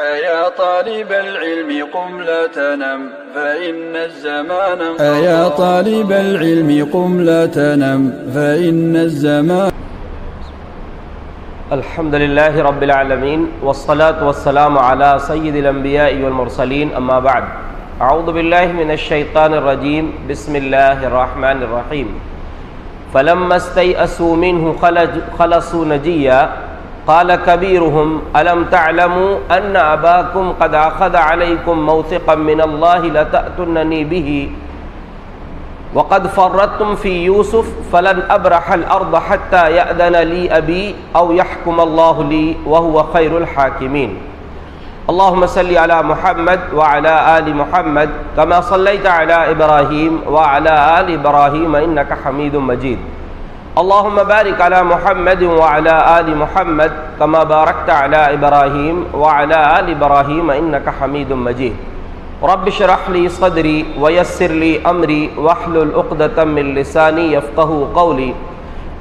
أيا طالب العلم قم لا تنم فإن الزمان أيا طالب العلم قم لا تنم فإن الزمان. الحمد لله رب العالمين والصلاة والسلام على سيد الأنبياء والمرسلين أما بعد أعوذ بالله من الشيطان الرجيم بسم الله الرحمن الرحيم فلما استيئسوا منه خلصوا نجيا قال كبيرهم ألم تعلموا أن أباكم قد أخذ عليكم موثقا من الله لتأتونني به وقد فرطتم في يوسف فلن أبرح الأرض حتى يأذن لي أبي أو يحكم الله لي وهو خير الحاكمين. اللهم صل على محمد وعلى آل محمد كما صليت على إبراهيم وعلى آل إبراهيم إنك حميد مجيد. اللهم بارك على محمد وعلى آل محمد كما باركت على إبراهيم وعلى آل إبراهيم إنك حميد مجيد. رب اشرح لي صدري ويسر لي أمري واحلل عقدة من لساني يفقهوا قولي.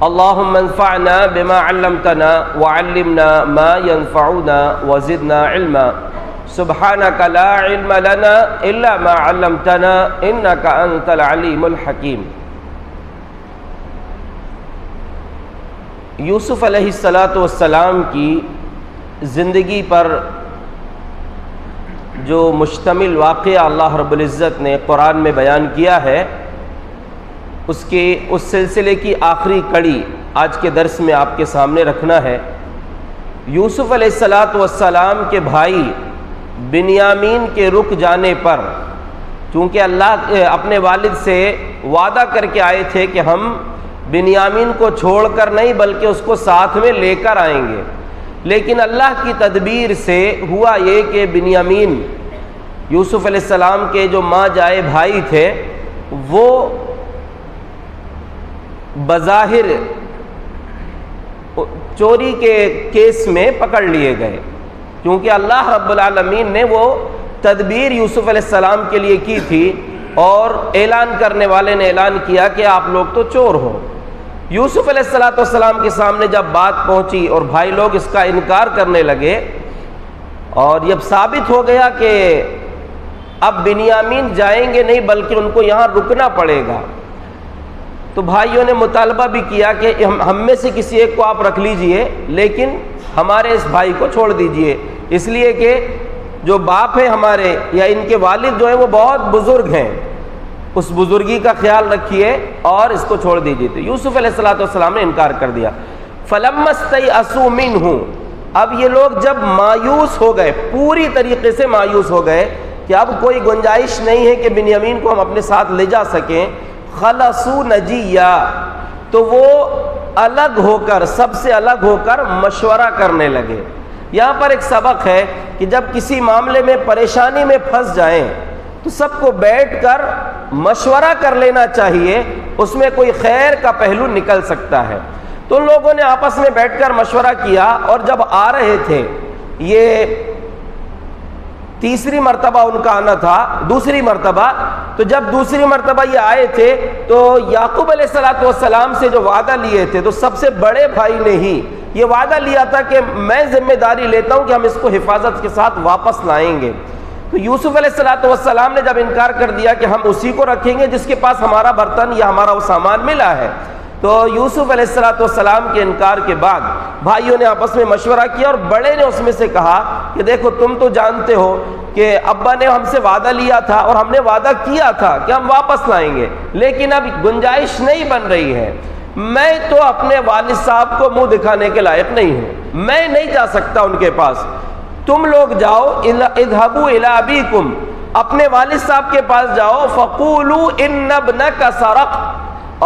اللهم انفعنا بما علمتنا وعلمنا ما ينفعنا وزدنا علما. سبحانك لا علم لنا إلا ما علمتنا إنك أنت العليم الحكيم. یوسف علیہ السلام کی زندگی پر جو مشتمل واقعہ اللہ رب العزت نے قرآن میں بیان کیا ہے، اس سلسلے کی آخری کڑی آج کے درس میں آپ کے سامنے رکھنا ہے۔ یوسف علیہ السلام کے بھائی بنیامین کے رک جانے پر، چونکہ اللہ اپنے والد سے وعدہ کر کے آئے تھے کہ ہم بنیامین کو چھوڑ کر نہیں بلکہ اس کو ساتھ میں لے کر آئیں گے، لیکن اللہ کی تدبیر سے ہوا یہ کہ بنیامین یوسف علیہ السلام کے جو ماں جائے بھائی تھے وہ بظاہر چوری کے کیس میں پکڑ لیے گئے، کیونکہ اللہ رب العالمین نے وہ تدبیر یوسف علیہ السلام کے لیے کی تھی، اور اعلان کرنے والے نے اعلان کیا کہ آپ لوگ تو چور ہو۔ یوسف علیہ السلام کے سامنے جب بات پہنچی اور بھائی لوگ اس کا انکار کرنے لگے، اور جب ثابت ہو گیا کہ اب بنیامین جائیں گے نہیں بلکہ ان کو یہاں رکنا پڑے گا، تو بھائیوں نے مطالبہ بھی کیا کہ ہم میں سے کسی ایک کو آپ رکھ لیجئے، لیکن ہمارے اس بھائی کو چھوڑ دیجئے، اس لیے کہ جو باپ ہے ہمارے یا ان کے والد جو ہیں وہ بہت بزرگ ہیں، اس بزرگی کا خیال رکھیے اور اس کو چھوڑ دیجیے۔ تو یوسف علیہ السلام نے انکار کر دیا۔ فَلَمَّا اسْتَيْأَسُوا مِنْهُ، اب یہ لوگ جب مایوس ہو گئے، پوری طریقے سے مایوس ہو گئے کہ اب کوئی گنجائش نہیں ہے کہ بنیامین کو ہم اپنے ساتھ لے جا سکیں، خَلَصُوا نَجِيًّا، تو وہ الگ ہو کر، سب سے الگ ہو کر مشورہ کرنے لگے۔ یہاں پر ایک سبق ہے کہ جب کسی معاملے میں پریشانی میں پھنس جائیں تو سب کو بیٹھ کر مشورہ کر لینا چاہیے، اس میں کوئی خیر کا پہلو نکل سکتا ہے۔ تو ان لوگوں نے آپس میں بیٹھ کر مشورہ کیا، اور جب آ رہے تھے، یہ تیسری مرتبہ ان کا آنا تھا، دوسری مرتبہ، تو جب دوسری مرتبہ یہ آئے تھے تو یعقوب علیہ السلام سے جو وعدہ لیے تھے، تو سب سے بڑے بھائی نے ہی یہ وعدہ لیا تھا کہ میں ذمہ داری لیتا ہوں کہ ہم اس کو حفاظت کے ساتھ واپس لائیں گے۔ تو یوسف علیہ السلام نے جب انکار کر دیا کہ ہم اسی کو رکھیں گے جس کے پاس ہمارا برتن یا ہمارا وہ سامان ملا ہے، تو یوسف علیہ السلام کے انکار کے بعد بھائیوں نے آپس میں مشورہ کیا، اور بڑے نے اس میں سے کہا کہ دیکھو تم تو جانتے ہو کہ ابا نے ہم سے وعدہ لیا تھا اور ہم نے وعدہ کیا تھا کہ ہم واپس لائیں گے، لیکن اب گنجائش نہیں بن رہی ہے، میں تو اپنے والد صاحب کو منہ دکھانے کے لائق نہیں ہوں، میں نہیں جا سکتا ان کے پاس، تم لوگ جاؤ، اذهبوا الى ابيكم، اپنے والد صاحب کے پاس جاؤ، فقولوا ان ابنك سرق،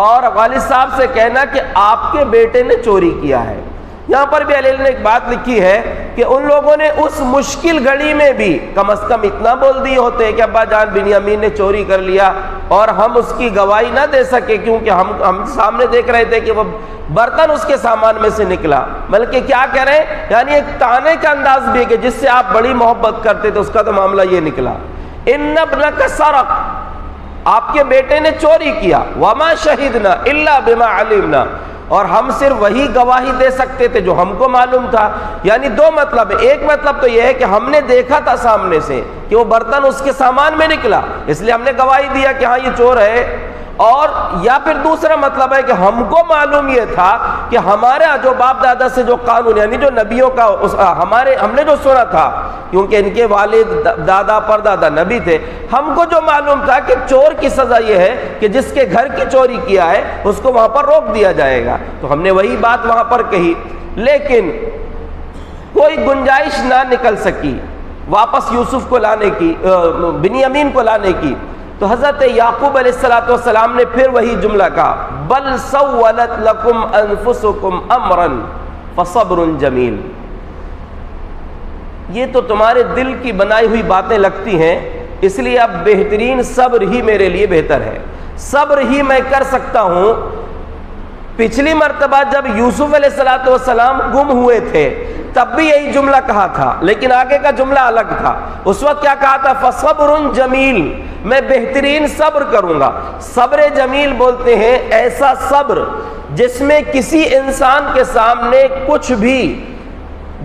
اور والد صاحب سے کہنا کہ آپ کے بیٹے نے چوری کیا ہے۔ یہاں پر بھی علیہ نے ایک بات لکھی ہے کہ ان لوگوں نے اس مشکل گھڑی میں بھی کم از کم اتنا بول دیے ہوتے کہ ابا جان بنیامین نے چوری کر لیا، اور ہم اس کی گواہی نہ دے سکے کیونکہ ہم سامنے دیکھ رہے تھے کہ وہ برتن اس کے سامان میں سے نکلا، بلکہ کیا کہہ رہے ہیں، یعنی ایک تانے کا انداز بھی کہ جس سے آپ بڑی محبت کرتے تھے اس کا تو معاملہ یہ نکلا، ان ابنک سرق، آپ کے بیٹے نے چوری کیا، وما شہدنا الا بما علمنا، اور ہم صرف وہی گواہی دے سکتے تھے جو ہم کو معلوم تھا۔ یعنی دو مطلب ہے، ایک مطلب تو یہ ہے کہ ہم نے دیکھا تھا سامنے سے کہ وہ برتن اس کے سامان میں نکلا، اس لیے ہم نے گواہی دیا کہ ہاں یہ چور ہے، اور یا پھر دوسرا مطلب ہے کہ ہم کو معلوم یہ تھا کہ ہمارا جو باپ دادا سے جو قانون یعنی جو نبیوں کا ہم نے جو سنا تھا، کیونکہ ان کے والد دادا پردادا نبی تھے، ہم کو جو معلوم تھا کہ چور کی سزا یہ ہے کہ جس کے گھر کی چوری کیا ہے اس کو وہاں پر روک دیا جائے گا، تو ہم نے وہی بات وہاں پر کہی، لیکن کوئی گنجائش نہ نکل سکی واپس یوسف کو لانے کی، بنیامین کو لانے کی، تو حضرت یعقوب علیہ السلام نے پھر وہی جملہ کہا، بل سولت لکم انفسکم امرا فصبر جمیل، یہ تو تمہارے دل کی بنائی ہوئی باتیں لگتی ہیں، اس لیے اب بہترین صبر ہی میرے لیے بہتر ہے، صبر ہی میں کر سکتا ہوں۔ پچھلی مرتبہ جب یوسف علیہ السلام گم ہوئے تھے تب بھی یہی جملہ کہا تھا، لیکن آگے کا جملہ الگ تھا۔ اس وقت کیا کہا تھا؟ فصبر جمیل، میں بہترین صبر کروں گا۔ صبر جمیل بولتے ہیں ایسا صبر جس میں کسی انسان کے سامنے کچھ بھی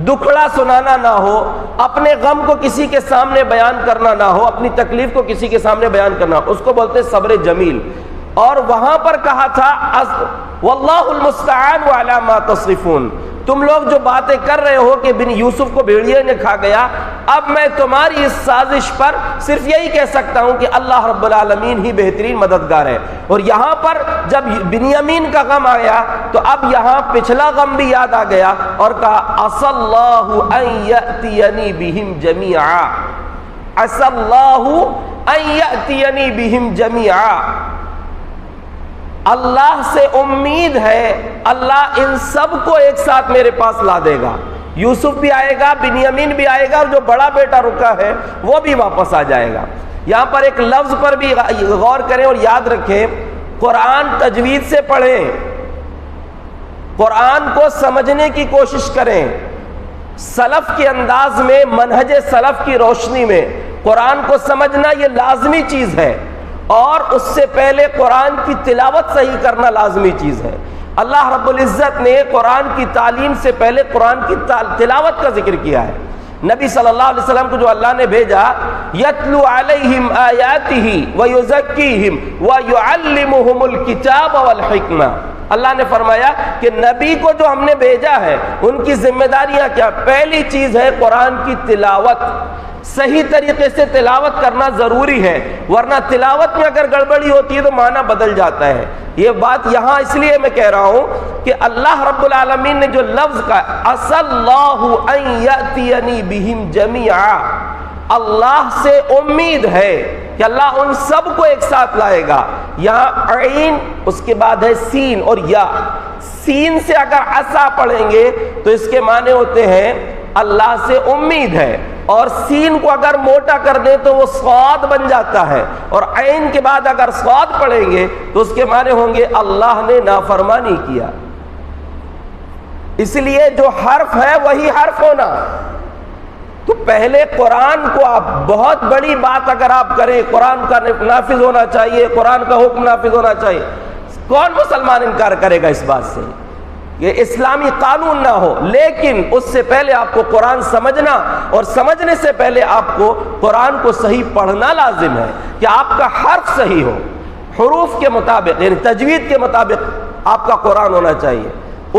دکھڑا سنانا نہ ہو، اپنے غم کو کسی کے سامنے بیان کرنا نہ ہو، اپنی تکلیف کو کسی کے سامنے بیان کرنا ہو، اس کو بولتے ہیں صبر جمیل۔ اور وہاں پر کہا تھا واللہ المستعان علی ما تصفون، تم لوگ جو باتیں کر رہے ہو کہ بن یوسف کو بھیڑیے نے کھا گیا، اب میں تمہاری اس سازش پر صرف یہی کہہ سکتا ہوں کہ اللہ رب العالمین ہی بہترین مددگار ہے۔ اور یہاں پر جب بنیامین کا غم آیا تو اب یہاں پچھلا غم بھی یاد آ گیا اور کہا عسى اللہ ان یأتینی بہم جمیعا، عسى اللہ ان یأتینی بہم جمیعا، اللہ سے امید ہے اللہ ان سب کو ایک ساتھ میرے پاس لا دے گا، یوسف بھی آئے گا، بنیامین بھی آئے گا، اور جو بڑا بیٹا رکا ہے وہ بھی واپس آ جائے گا۔ یہاں پر ایک لفظ پر بھی غور کریں اور یاد رکھیں، قرآن تجوید سے پڑھیں، قرآن کو سمجھنے کی کوشش کریں، سلف کے انداز میں، منہج سلف کی روشنی میں قرآن کو سمجھنا یہ لازمی چیز ہے، اور اس سے پہلے قرآن کی تلاوت صحیح کرنا لازمی چیز ہے۔ اللہ رب العزت نے قرآن کی تعلیم سے پہلے قرآن کی تلاوت کا ذکر کیا ہے۔ نبی صلی اللہ علیہ وسلم کو جو اللہ نے بھیجا، یتلو علیہم آیاتہ ویزکیہم ویعلمہم الکتاب والحکمہ، اللہ نے فرمایا کہ نبی کو جو ہم نے بھیجا ہے ان کی ذمہ داریاں کیا؟ پہلی چیز ہے قرآن کی تلاوت، صحیح طریقے سے تلاوت کرنا ضروری ہے، ورنہ تلاوت میں اگر گڑبڑی ہوتی ہے تو معنی بدل جاتا ہے۔ یہ بات یہاں اس لیے میں کہہ رہا ہوں کہ اللہ رب العالمین نے جو لفظ کہا عسى اللہ ان یأتینی بہم جمیعا، اللہ سے امید ہے کہ اللہ ان سب کو ایک ساتھ لائے گا۔ یہاں عین، اس کے بعد ہے سین اور یا، سین سے اگر عسا پڑھیں گے تو اس کے معنی ہوتے ہیں اللہ سے امید ہے، اور سین کو اگر موٹا کر دیں تو وہ صاد بن جاتا ہے، اور عین کے بعد اگر صاد پڑھیں گے تو اس کے معنی ہوں گے اللہ نے نافرمانی کیا۔ اس لیے جو حرف ہے وہی حرف ہونا۔ تو پہلے قرآن کو آپ بہت بڑی بات اگر آپ کریں، قرآن کا نافذ ہونا چاہیے، قرآن کا حکم نافذ ہونا چاہیے، کون مسلمان انکار کرے گا اس بات سے؟ یہ اسلامی قانون نہ ہو، لیکن اس سے پہلے آپ کو قرآن سمجھنا، اور سمجھنے سے پہلے آپ کو قرآن کو صحیح پڑھنا لازم ہے کہ آپ کا حرف صحیح ہو، حروف کے مطابق، یعنی تجوید کے مطابق آپ کا قرآن ہونا چاہیے۔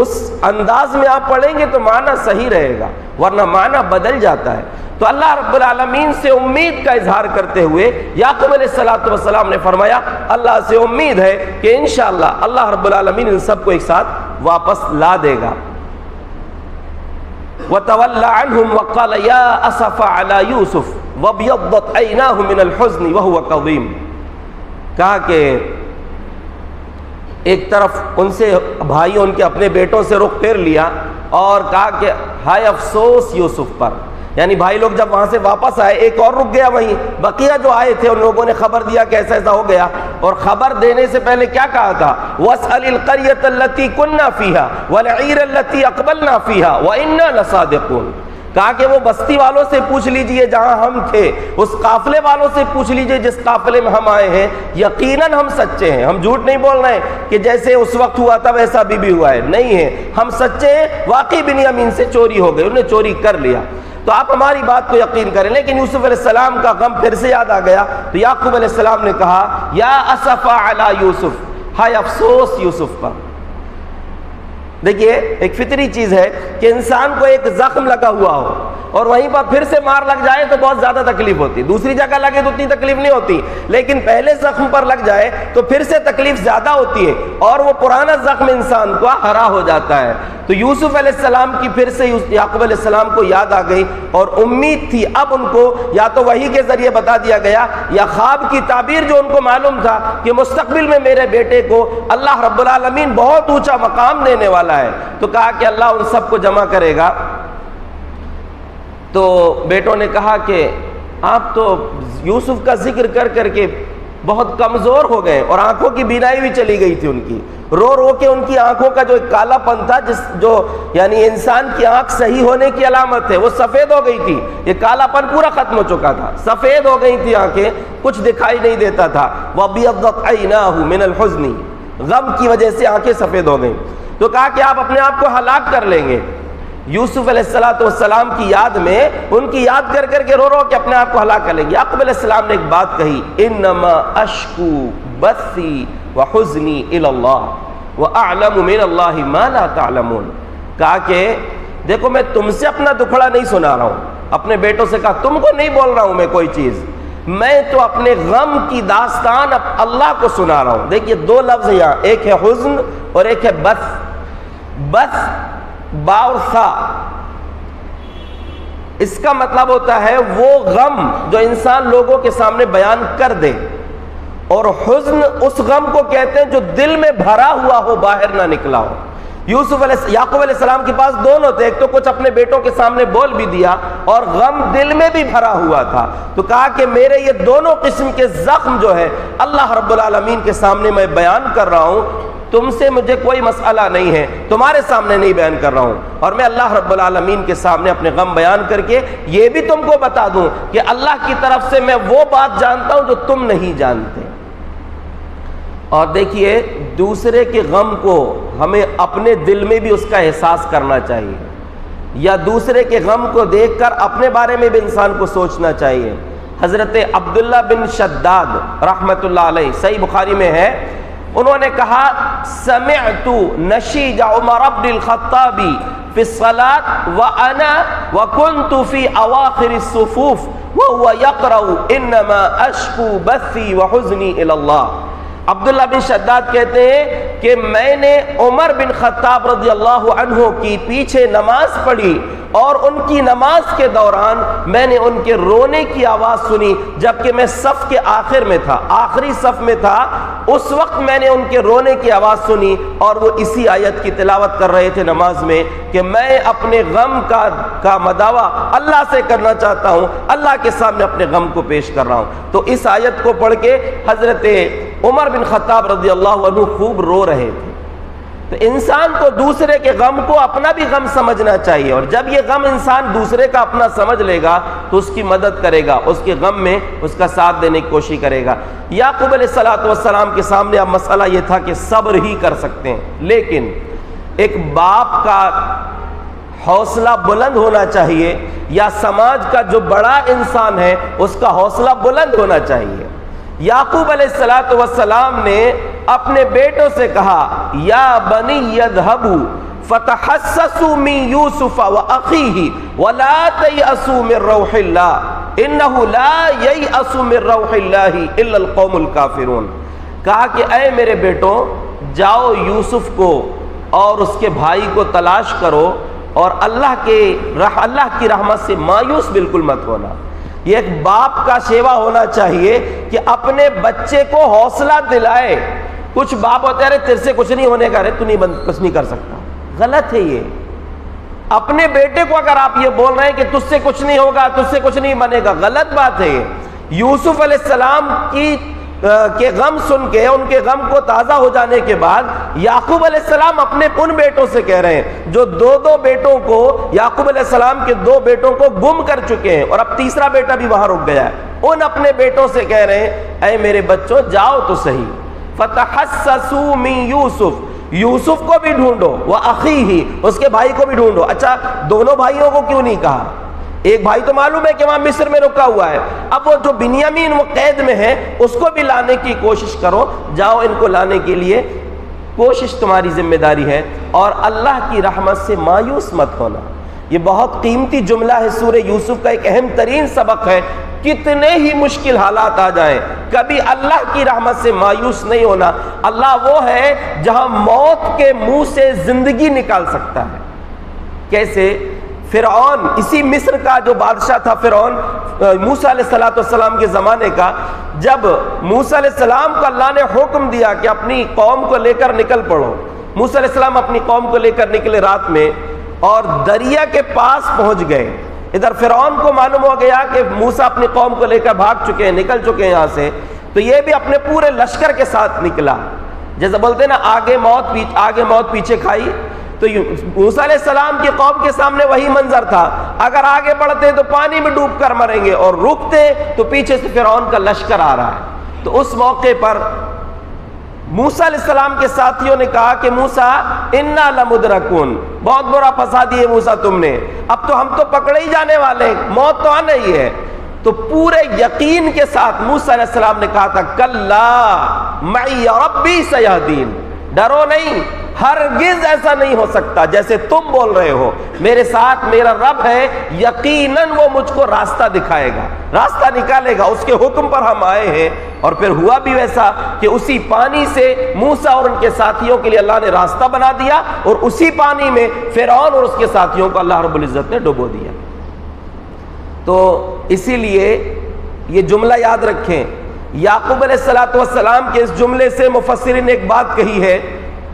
اس انداز میں آپ پڑھیں گے تو معنی صحیح رہے گا، ورنہ معنی بدل جاتا ہے۔ تو اللہ رب العالمین سے امید کا اظہار کرتے ہوئے یعقوب علیہ السلام نے فرمایا اللہ سے امید ہے کہ انشاءاللہ اللہ رب العالمین ان سب کو ایک ساتھ واپس لا دے گا۔ وَتَوَلَّ عَنْهُمْ وَقَالَ يَا أَسَفَ عَلَى يُوسُفَ وَابْيَضَّتْ عَيْنَاهُ مِنَ الْحُزْنِ وَهُوَ كَظِيمٌ، کہا کہ ایک طرف ان سے بھائیوں ان کے اپنے بیٹوں سے رخ پھیر لیا اور کہا کہ ہائے افسوس یوسف پر، یعنی بھائی لوگ جب وہاں سے واپس آئے، ایک اور رک گیا وہیں، بقیہ جو آئے تھے ان لوگوں نے خبر دیا کہ ایسا ایسا ہو گیا، اور خبر دینے سے پہلے کیا کہا تھا؟ وَاسْأَلِ الْقَرْيَةَ الَّتِي كُنَّا فِيهَا وَالْعِيرَ الَّتِي أَقْبَلْنَا فِيهَا وَإِنَّا لَصَادِقُونَ، کہا کہ وہ بستی والوں سے پوچھ لیجئے جہاں ہم تھے، اس قافلے والوں سے پوچھ لیجئے جس قافلے میں ہم آئے ہیں، یقیناً ہم سچے ہیں، ہم جھوٹ نہیں بول رہے ہیں کہ جیسے اس وقت ہوا تھا ویسا ابھی بھی ہوا ہے، نہیں ہے، ہم سچے ہیں، واقعی بنیامین سے چوری ہو گئی، انہیں چوری کر لیا، تو آپ ہماری بات کو یقین کریں۔ لیکن یوسف علیہ السلام کا غم پھر سے یاد آ گیا، تو یعقوب علیہ السلام نے کہا یا اسفا علی یوسف، ہائے افسوس یوسف پر۔ دیکھیے ایک فطری چیز ہے کہ انسان کو ایک زخم لگا ہوا ہو اور وہیں پر پھر سے مار لگ جائے تو بہت زیادہ تکلیف ہوتی، دوسری جگہ لگے تو اتنی تکلیف نہیں ہوتی، لیکن پہلے زخم پر لگ جائے تو پھر سے تکلیف زیادہ ہوتی ہے اور وہ پرانا زخم انسان کو ہرا ہو جاتا ہے۔ تو یوسف علیہ السلام کی پھر سے یعقوب علیہ السلام کو یاد آ گئی اور امید تھی، اب ان کو یا تو وحی کے ذریعے بتا دیا گیا یا خواب کی تعبیر جو ان کو معلوم تھا کہ مستقبل میں میرے بیٹے کو اللہ رب العالمین بہت اونچا مقام دینے والا ہے، تو کہا کہ اللہ ان سب کو جمع کرے گا۔ تو بیٹوں نے کہا کہ آپ تو یوسف کا ذکر کر کر کے بہت کمزور ہو گئے اور آنکھوں کی بینائی بھی چلی گئی تھی ان کی، رو رو کے ان کی آنکھوں کا جو کالا پن تھا، جو یعنی انسان کی آنکھ صحیح ہونے کی علامت ہے، وہ سفید ہو گئی تھی، یہ کالا پن پورا ختم ہو چکا تھا، سفید ہو گئی تھی آنکھیں، کچھ دکھائی نہیں دیتا تھا۔ وَابْيَضَّتْ عَيْنَاهُ مِنَ الْحُزْنِ، غم کی وجہ سے آنکھیں سفید ہو گئیں، تو کہا کہ آپ اپنے آپ کو ہلاک کر لیں گے۔ یوسف علیہ السلام کی یاد میں ان کی یاد کر کر کے رو رو کہ اپنے آپ کو ہلاک کر لیں گے۔ یعقوب علیہ السلام نے ایک بات کہی، انما اشکو بثی وحزنی الی اللہ واعلم من اللہ ما لا تعلمون، کہا کہ دیکھو میں تم سے اپنا دکھڑا نہیں سنا رہا ہوں، اپنے بیٹوں سے کہا تم کو نہیں بول رہا ہوں میں کوئی چیز، میں تو اپنے غم کی داستان اب اللہ کو سنا رہا ہوں۔ دیکھیے دو لفظ یہاں، ایک ہے حزن اور ایک ہے بث۔ بث با اور ثا، اس کا مطلب ہوتا ہے وہ غم جو انسان لوگوں کے سامنے بیان کر دے، اور حزن اس غم کو کہتے ہیں جو دل میں بھرا ہوا ہو، باہر نہ نکلا ہو۔ یعقوب علیہ السلام کے پاس دونوں تھے، ایک تو کچھ اپنے بیٹوں کے سامنے بول بھی دیا اور غم دل میں بھی بھرا ہوا تھا، تو کہا کہ میرے یہ دونوں قسم کے زخم جو ہے اللہ رب العالمین کے سامنے میں بیان کر رہا ہوں، تم سے مجھے کوئی مسئلہ نہیں ہے، تمہارے سامنے نہیں بیان کر رہا ہوں، اور میں اللہ رب العالمین کے سامنے اپنے غم بیان کر کے یہ بھی تم کو بتا دوں کہ اللہ کی طرف سے میں وہ بات جانتا ہوں جو تم نہیں جانتے۔ اور دیکھیے دوسرے کے غم کو ہمیں اپنے دل میں بھی اس کا احساس کرنا چاہیے، یا دوسرے کے غم کو دیکھ کر اپنے بارے میں بھی انسان کو سوچنا چاہیے۔ حضرت عبداللہ بن شداد رحمۃ اللہ علیہ، صحیح بخاری میں ہے، انہوں نے کہا سمعت نشیج عمر بن الخطاب فی الصلاة وانا وكنت في اواخر الصفوف وهو يقرأ انما اشکو بثی وحزنی الى اللہ۔ عبداللہ بن شداد کہتے ہیں کہ میں نے عمر بن خطاب رضی اللہ عنہ کی پیچھے نماز پڑھی اور ان کی نماز کے دوران میں نے ان کے رونے کی آواز سنی، جبکہ میں صف کے آخر میں تھا، آخری صف میں تھا، اس وقت میں نے ان کے رونے کی آواز سنی اور وہ اسی آیت کی تلاوت کر رہے تھے نماز میں کہ میں اپنے غم کا مداوع اللہ سے کرنا چاہتا ہوں، اللہ کے سامنے اپنے غم کو پیش کر رہا ہوں۔ تو اس آیت کو پڑھ کے حضرت عمر بن خطاب رضی اللہ عنہ خوب رو رہے تھے۔ تو انسان کو دوسرے کے غم کو اپنا بھی غم سمجھنا چاہیے، اور جب یہ غم انسان دوسرے کا اپنا سمجھ لے گا تو اس کی مدد کرے گا، اس کے غم میں اس کا ساتھ دینے کی کوشش کرے گا۔ یعقوب علیہ السلام کے سامنے اب مسئلہ یہ تھا کہ صبر ہی کر سکتے ہیں، لیکن ایک باپ کا حوصلہ بلند ہونا چاہیے، یا سماج کا جو بڑا انسان ہے اس کا حوصلہ بلند ہونا چاہیے۔ یعقوب علیہ السلام نے اپنے بیٹوں سے کہا یا بنی اذهبوا فتحسسوا من یوسف واخیہ ولا تیأسوا من روح اللہ انہ لا ییأس من روح اللہ الا القوم الکافرون۔ کہا کہ اے میرے بیٹوں، جاؤ یوسف کو اور اس کے بھائی کو تلاش کرو، اور اللہ کی رحمت سے مایوس بالکل مت ہونا۔ یہ ایک باپ کا شیوا ہونا چاہیے کہ اپنے بچے کو حوصلہ دلائے۔ کچھ باپ ہوتے ہیں تیرے سے کچھ نہیں ہونے کا، تو کچھ نہیں کر سکتا، غلط ہے یہ۔ اپنے بیٹے کو اگر آپ یہ بول رہے ہیں کہ تجھ سے کچھ نہیں ہوگا، تجھ سے کچھ نہیں بنے گا، غلط بات ہے یہ۔ یوسف علیہ السلام کی کے غم سن کے، ان کے غم کو تازہ ہو جانے کے بعد یعقوب علیہ السلام اپنے ان بیٹوں سے کہہ رہے ہیں جو دو بیٹوں کو، یعقوب علیہ السلام کے 2 بیٹوں کو گم کر چکے ہیں اور اب تیسرا بیٹا بھی وہاں رک گیا ہے، ان اپنے بیٹوں سے کہہ رہے ہیں اے میرے بچوں جاؤ تو صحیح، فتحسسوا من یوسف، یوسف کو بھی ڈھونڈو، وَأَخِيهِ، اس کے بھائی کو بھی ڈھونڈو۔ اچھا دونوں بھائیوں کو کیوں نہیں کہا؟ ایک بھائی تو معلوم ہے کہ وہاں مصر میں رکا ہوا ہے، اب وہ جو بنیامین وہ قید میں ہے اس کو بھی لانے کی کوشش کرو، جاؤ ان کو لانے کے لیے، کوشش تمہاری ذمہ داری ہے، اور اللہ کی رحمت سے مایوس مت ہونا۔ یہ بہت قیمتی جملہ ہے، سورہ یوسف کا ایک اہم ترین سبق ہے، کتنے ہی مشکل حالات آ جائیں کبھی اللہ کی رحمت سے مایوس نہیں ہونا۔ اللہ وہ ہے جہاں موت کے منہ سے زندگی نکال سکتا ہے۔ کیسے؟ فرعون، اسی مصر کا جو بادشاہ تھا فرعون، موسیٰ علیہ السلام کے زمانے کا، جب موسیٰ علیہ السلام کو اللہ نے حکم دیا کہ اپنی قوم کو لے کر نکل پڑو، موسیٰ علیہ السلام اپنی قوم کو لے کر نکلے رات میں اور دریا کے پاس پہنچ گئے۔ ادھر فرعون کو معلوم ہو گیا کہ موسیٰ اپنی قوم کو لے کر بھاگ چکے ہیں، نکل چکے ہیں یہاں سے، تو یہ بھی اپنے پورے لشکر کے ساتھ نکلا، جیسے بولتے ہیں نا آگے موت پیچھے کھائی۔ تو موسیٰ علیہ السلام کی قوم کے سامنے وہی منظر تھا، اگر آگے بڑھتے تو پانی میں ڈوب کر مریں گے، اور رکتے تو پیچھے سے فرعون کا لشکر آ رہا ہے۔ تو اس موقع پر موسیٰ علیہ السلام کے ساتھیوں نے کہا کہ موسیٰ انا لمدرکون، بہت برا پھنسا دیے موسیٰ تم نے، اب تو ہم تو پکڑے ہی جانے والے ہیں، موت تو آنا ہی ہے۔ تو پورے یقین کے ساتھ موسیٰ علیہ السلام نے کہا تھا کلا معی ربی سیہدین، ڈرو نہیں، ہرگز ایسا نہیں ہو سکتا جیسے تم بول رہے ہو، میرے ساتھ میرا رب ہے، یقیناً وہ مجھ کو راستہ دکھائے گا، راستہ نکالے گا، اس کے حکم پر ہم آئے ہیں۔ اور پھر ہوا بھی ویسا کہ اسی پانی سے موسیٰ اور ان کے ساتھیوں کے لیے اللہ نے راستہ بنا دیا، اور اسی پانی میں فرعون اور اس کے ساتھیوں کو اللہ رب العزت نے ڈبو دیا۔ تو اسی لیے یہ جملہ یاد رکھیں، یعقوب علیہ السلام کے اس جملے سے مفسرین نے ایک بات کہی ہے،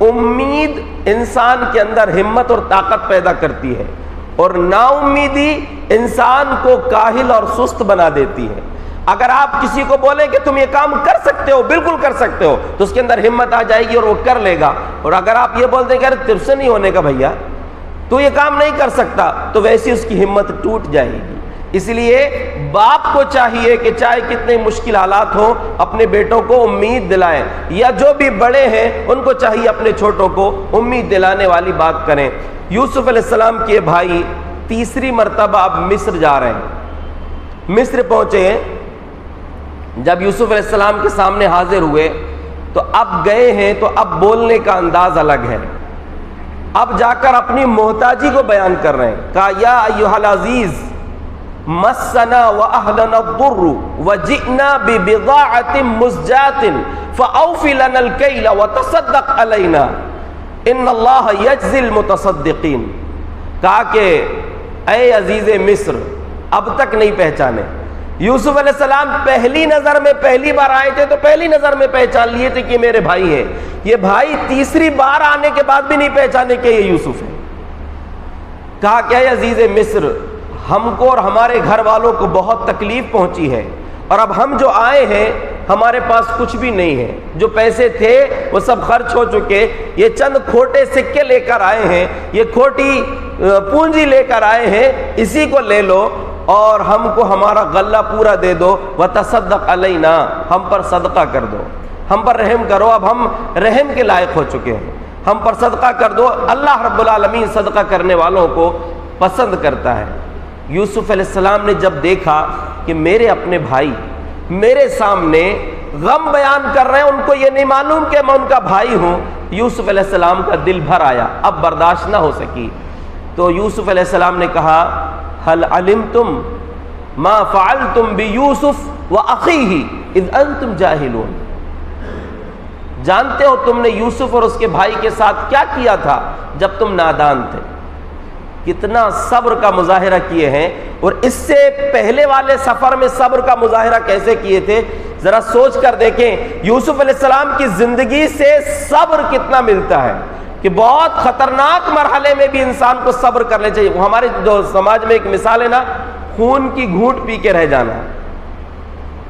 امید انسان کے اندر ہمت اور طاقت پیدا کرتی ہے، اور نا امیدی انسان کو کاہل اور سست بنا دیتی ہے۔ اگر آپ کسی کو بولیں کہ تم یہ کام کر سکتے ہو، بالکل کر سکتے ہو، تو اس کے اندر ہمت آ جائے گی اور وہ کر لے گا، اور اگر آپ یہ بول دیں کہ ارے تجھ سے نہیں ہونے کا بھیا، تو یہ کام نہیں کر سکتا، تو ویسی اس کی ہمت ٹوٹ جائے گی۔ اس لیے باپ کو چاہیے کہ چاہے کتنے مشکل حالات ہوں اپنے بیٹوں کو امید دلائیں، یا جو بھی بڑے ہیں ان کو چاہیے اپنے چھوٹوں کو امید دلانے والی بات کریں۔ یوسف علیہ السلام کے بھائی تیسری مرتبہ اب مصر جا رہے ہیں، مصر پہنچے ہیں، جب یوسف علیہ السلام کے سامنے حاضر ہوئے تو اب گئے ہیں تو اب بولنے کا انداز الگ ہے، اب جا کر اپنی محتاجی کو بیان کر رہے ہیں۔ کہا یا ایھا العزیز مسنا واہلنا الضر وجئنا ببضاعۃ مزجاۃ فاوف لنا الکیل وتصدق علینا ان اللہ یجزی المتصدقین۔ کہا کہ اے عزیز مصر، اب تک نہیں پہچانے، یوسف علیہ السلام پہلی نظر میں پہلی بار آئے تھے تو پہلی نظر میں پہچان لیے تھے کہ میرے بھائی ہیں، یہ بھائی تیسری بار آنے کے بعد بھی نہیں پہچانے کہ یہ یوسف ہے۔ کہا کہ اے عزیز مصر، ہم کو اور ہمارے گھر والوں کو بہت تکلیف پہنچی ہے، اور اب ہم جو آئے ہیں ہمارے پاس کچھ بھی نہیں ہے، جو پیسے تھے وہ سب خرچ ہو چکے، یہ چند کھوٹے سکے لے کر آئے ہیں، یہ کھوٹی پونجی لے کر آئے ہیں، اسی کو لے لو اور ہم کو ہمارا غلہ پورا دے دو، وتصدق علینا، ہم پر صدقہ کر دو، ہم پر رحم کرو، اب ہم رحم کے لائق ہو چکے ہیں، ہم پر صدقہ کر دو۔ اللہ رب العالمین صدقہ کرنے والوں کو پسند کرتا ہے۔ یوسف علیہ السلام نے جب دیکھا کہ میرے اپنے بھائی میرے سامنے غم بیان کر رہے ہیں، ان کو یہ نہیں معلوم کہ میں ان کا بھائی ہوں، یوسف علیہ السلام کا دل بھر آیا، اب برداشت نہ ہو سکی، تو یوسف علیہ السلام نے کہا هل علمتم ما فعلتم بیوسف واخیہ اذ انتم جاہلون، جانتے ہو تم نے یوسف اور اس کے بھائی کے ساتھ کیا کیا تھا جب تم نادان تھے؟ کتنا صبر کا مظاہرہ کیے ہیں، اور اس سے پہلے والے سفر میں صبر کا مظاہرہ کیسے کیے تھے، ذرا سوچ کر دیکھیں۔ یوسف علیہ السلام کی زندگی سے صبر کتنا ملتا ہے، کہ بہت خطرناک مرحلے میں بھی انسان کو صبر کرنے چاہیے۔ وہ ہمارے جو سماج میں ایک مثال ہے نا، خون کی گھونٹ پی کے رہ جانا،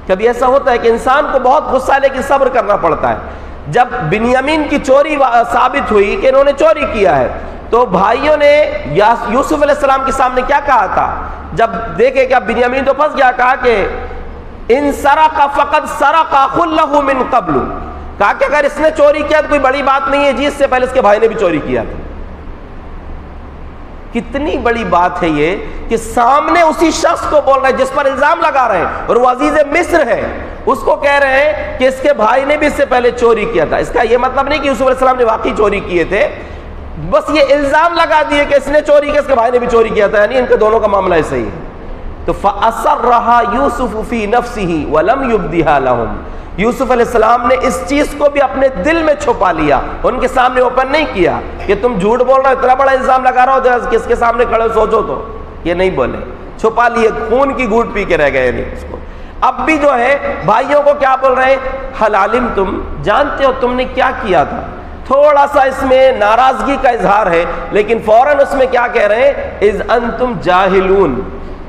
کبھی ایسا ہوتا ہے کہ انسان کو بہت غصہ ہے لیکن صبر کرنا پڑتا ہے. جب بنیامین کی چوری ثابت ہوئی کہ انہوں نے چوری کیا ہے تو بھائیوں نے یوسف علیہ السلام کے سامنے کیا کہا تھا؟ جب دیکھے کہ اب بنیامین تو پھنس گیا، کہا کہ ان سرق فقد سرق اخ له من قبل، کہا کہ اگر اس نے چوری کیا تو کوئی بڑی بات نہیں ہے جی، اس سے پہلے اس کے بھائی نے بھی چوری کیا تھا. کتنی بڑی بات ہے یہ کہ سامنے اسی شخص کو بول رہے ہیں جس پر الزام لگا رہے ہیں، اور وہ عزیز مصر ہے، اس کو کہہ رہے ہیں کہ اس کے بھائی نے بھی اس سے پہلے چوری کیا تھا. اس کا یہ مطلب نہیں کہ یوسف علیہ السلام نے واقعی چوری کیے تھے، بس یہ الزام لگا دیے کہ اس نے چوری کیا، اس کے بھائی نے بھی چوری کیا تھا، یعنی ان کے دونوں کا معاملہ ایسا ہی ہے. تو فَأَسَرَّهَا يُوسُفُ فِي نَفْسِهِ وَلَمْ يُبْدِهَا لَهُمْ، یوسف علیہ السلام نے اس چیز کو بھی اپنے دل میں چھپا لیا، ان کے سامنے اوپن نہیں کیا کہ تم جھوٹ بول رہے ہو، اتنا بڑا الزام لگا رہا ہو، کس کے سامنے کھڑے سوچو تو، یہ نہیں بولے، چھپا لیے، خون کی گھونٹ پی کے رہ گئے. یعنی اس کو اب بھی جو ہے بھائیوں کو کیا بول رہے ہیں؟ حل علمتم، جانتے ہو تم نے کیا کیا تھا. تھوڑا سا اس میں ناراضگی کا اظہار ہے لیکن فوراً اس میں کیا کہہ رہے ہیں؟ اذ انتم جاہلون،